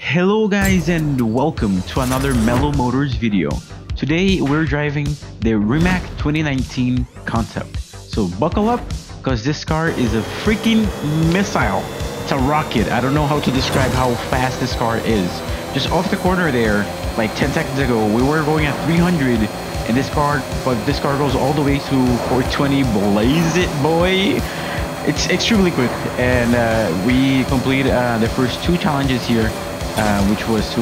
Hello guys and welcome to another Mellow Motors video. Today we're driving the Rimac 2019 concept. So buckle up because this car is a freaking missile. It's a rocket. I don't know how to describe how fast this car is. Just off the corner there, like 10 seconds ago, we were going at 300 and this car goes all the way to 420. Blaze it, boy. It's extremely quick, and we complete the first two challenges here, which was to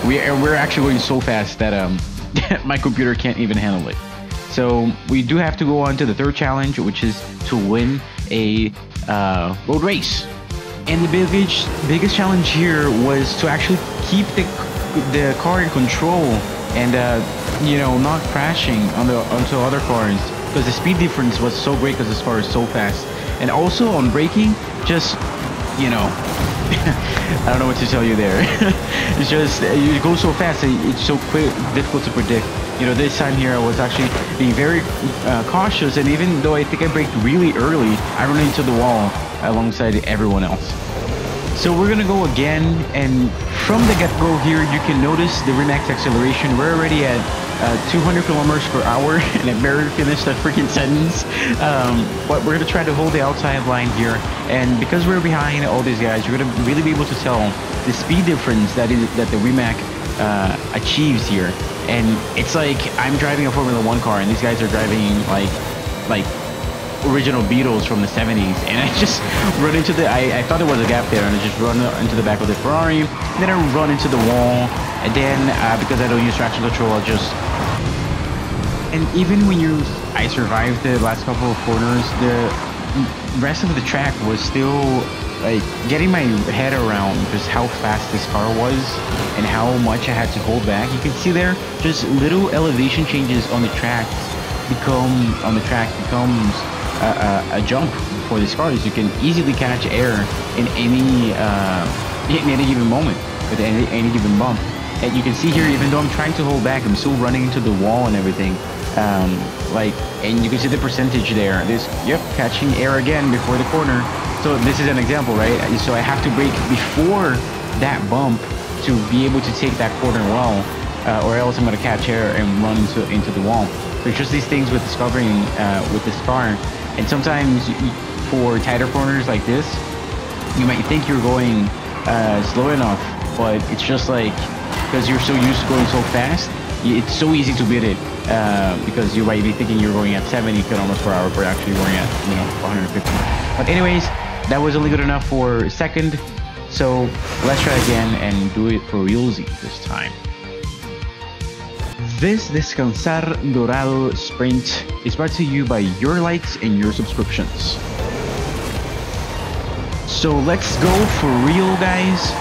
we're actually going so fast that my computer can't even handle it. So we do have to go on to the third challenge, which is to win a road race. And the biggest challenge here was to actually keep the car in control and not crashing onto other cars, because the speed difference was so great because this car is so fast. And also on braking, just I don't know what to tell you there. It's just you go so fast, it's so quick, difficult to predict. This time here I was actually being very cautious, and even though I think I braked really early, I ran into the wall alongside everyone else. So we're gonna go again, and from the get-go here you can notice the Rimac acceleration. We're already at 200 kilometers per hour, and I barely finished that freaking sentence. But we're gonna try to hold the outside line here, and because we're behind all these guys, you're gonna really be able to tell the speed difference that the Rimac achieves here. And it's like I'm driving a Formula 1 car, and these guys are driving like original Beatles from the 70s, and I just run into I thought there was a gap there, and I just run into the back of the Ferrari, and then I run into the wall, and then because I don't use traction control, I'll just... And even when I survived the last couple of corners, the rest of the track was still like getting my head around just how fast this car was and how much I had to hold back. You can see there, just little elevation changes on the track becomes a jump for these cars. You can easily catch air in any given moment with any given bump. And you can see here, even though I'm trying to hold back, I'm still running into the wall and everything. And you can see the percentage there. Catching air again before the corner. So this is an example, right? So I have to brake before that bump to be able to take that corner well, or else I'm going to catch air and run into the wall. So it's just these things with discovering with this car. And sometimes for tighter corners like this, you might think you're going slow enough, but it's just like, because you're so used to going so fast, it's so easy to beat it, because you might be thinking you're going at 70 kilometers per hour, but actually going at 150. But anyways, that was only good enough for second, so let's try again and do it for realsy this time. This Descansar Dorado Sprint is brought to you by your likes and your subscriptions. So let's go for real, guys.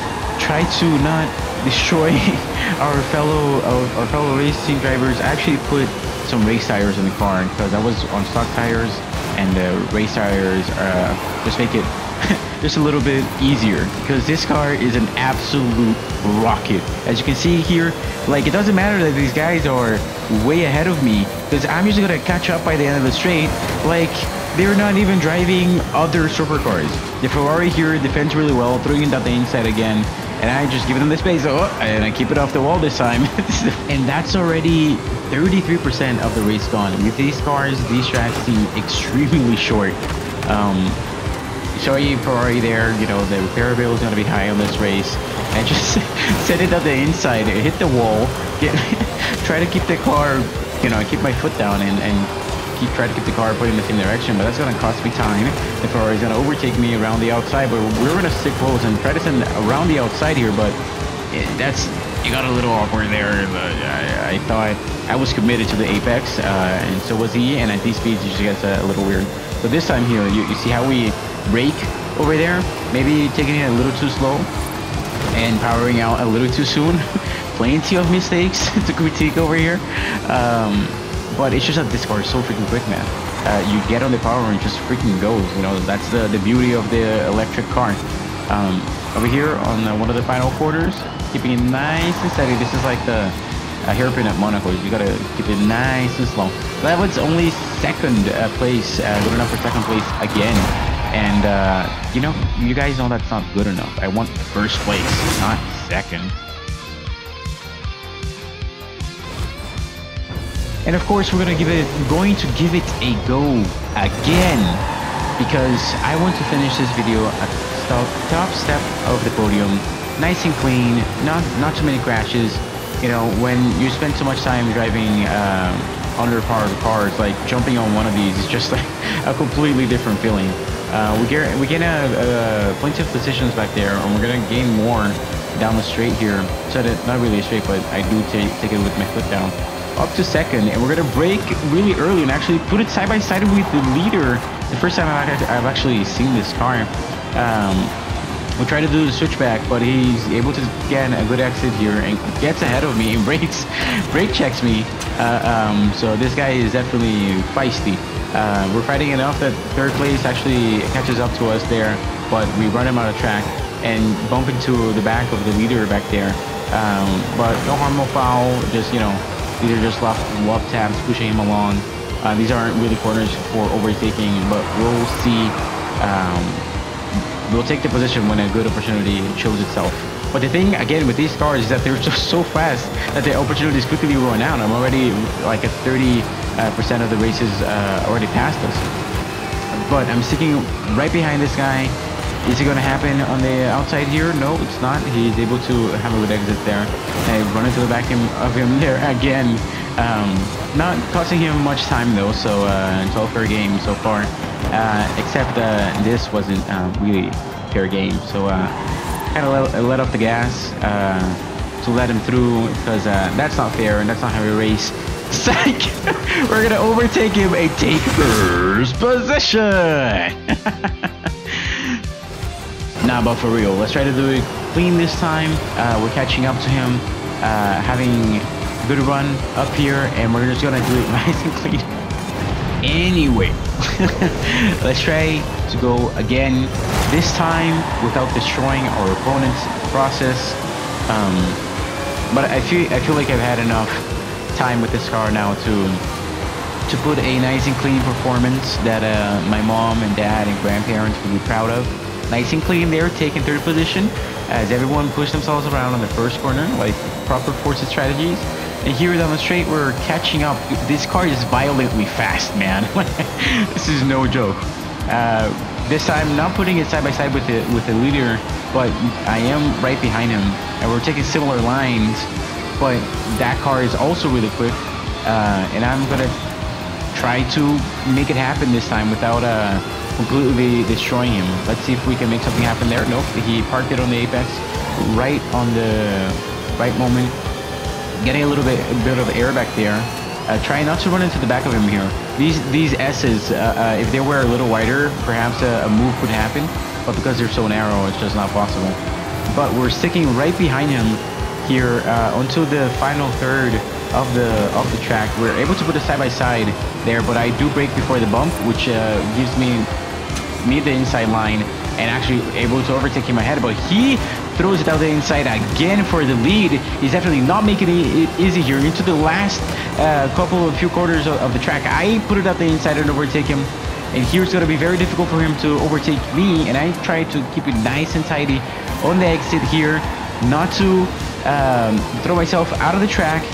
Try to not destroy our fellow racing drivers. I actually put some race tires in the car because I was on stock tires, and the race tires just make it just a little bit easier, because this car is an absolute rocket. As you can see here, like, it doesn't matter that these guys are way ahead of me, because I'm usually gonna catch up by the end of the straight. Like, they're not even driving other supercars. The Ferrari here defends really well, throwing it down the inside again, and I just give them the space. And I keep it off the wall this time. And that's already 33% of the race gone. With these cars, these tracks seem extremely short. Sorry, Ferrari there, the repair bill is going to be high on this race. I just set it up the inside, hit the wall, try to keep the car, keep my foot down and try to keep the car pointing in the same direction, but that's going to cost me time. The Ferrari is going to overtake me around the outside, but we're going to stick close and try to send around the outside here, but you got a little awkward there. But I thought I was committed to the apex, and so was he, and at these speeds it just gets a little weird. So this time here, you see how we brake over there, maybe taking it a little too slow and powering out a little too soon. Plenty of mistakes to critique over here, but it's just that this car is so freaking quick, man. You get on the power and it just freaking goes. That's the beauty of the electric car. Over here on one of the final quarters, keeping it nice and steady. This is like the hairpin at Monaco. You gotta keep it nice and slow. That was only second place, good enough for second place again. And you guys know that's not good enough. I want first place, not second. And of course, we're going to give it a go again, because I want to finish this video at the top step of the podium, nice and clean, not too many crashes. You know, when you spend so much time driving underpowered cars, like jumping on one of these is just like a completely different feeling. We gain plenty of positions back there, and we're gonna gain more down the straight here. So that, not really straight, but I do take it with my foot down up to second, and we're gonna brake really early and actually put it side by side with the leader. The first time I've actually seen this car. We try to do the switchback, but he's able to get a good exit here and gets ahead of me and brake checks me. So this guy is definitely feisty. We're fighting enough that third place actually catches up to us there, but we run him out of track and bump into the back of the leader back there. But no harm, no foul. Just, you know, these are just left taps pushing him along. These aren't really corners for overtaking, but we'll see. We'll take the position when a good opportunity shows itself. But the thing, again, with these cars is that they're just so fast that the opportunities quickly run out. I'm already like at 30% of the races already passed us. But I'm sticking right behind this guy. Is it going to happen on the outside here? No, it's not. He's able to have a good exit there. I run into the back of him there again. Not costing him much time though, so it's all fair game so far. Except this wasn't really fair game, so kind of let off the gas to let him through, because that's not fair and that's not how we race. Psych! We're gonna overtake him and take first position. Nah, but for real, let's try to do it clean this time. We're catching up to him, having a good run up here, and we're just gonna do it nice and clean. Anyway, let's try to go again, this time without destroying our opponent's process. But I feel like I've had enough time with this car now to put a nice and clean performance that my mom and dad and grandparents will be proud of. Nice and clean there, taking third position as everyone pushed themselves around on the first corner, like proper Forza strategies. And here down the straight, we're catching up. This car is violently fast, man. This is no joke. This time, not putting it side by side with the leader, but I am right behind him, and we're taking similar lines. But that car is also really quick, and I'm gonna try to make it happen this time without completely destroying him. Let's see if we can make something happen there. Nope, he parked it on the apex, right on the right moment. Getting a bit of air back there. Try not to run into the back of him here. These S's, if they were a little wider, perhaps a move could happen, but because they're so narrow, it's just not possible. But we're sticking right behind him here onto the final third of the track. We're able to put it side by side there, but I do brake before the bump, which gives me the inside line and actually able to overtake him ahead. But he throws it out the inside again for the lead. He's definitely not making it easy here into the last few quarters of the track. I put it out the inside and overtake him, and here it's going to be very difficult for him to overtake me, and I try to keep it nice and tidy on the exit here, not to throw myself out of the track.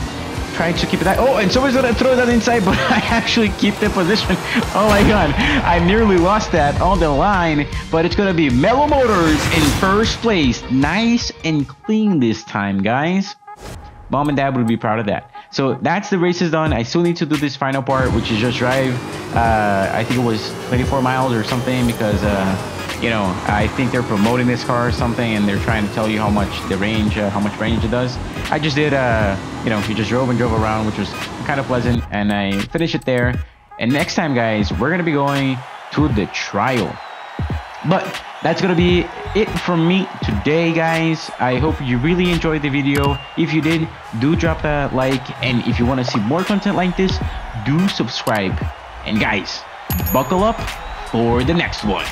Trying to keep it. Oh, and someone's gonna throw that inside, but I actually keep the position. Oh my god, I nearly lost that on the line, but it's gonna be Mellow Motors in first place. Nice and clean this time, guys. Mom and dad would be proud of that. So that's the races done. I still need to do this final part, which is just drive. I think it was 24 miles or something, because you know, I think they're promoting this car or something, and they're trying to tell you how much range it does. I just did, you know, you just drove around, which was kind of pleasant, and I finished it there. And next time, guys, we're gonna be going to the trial. But that's gonna be it from me today, guys. I hope you really enjoyed the video. If you did, do drop a like, and if you want to see more content like this, do subscribe. And guys, buckle up for the next one.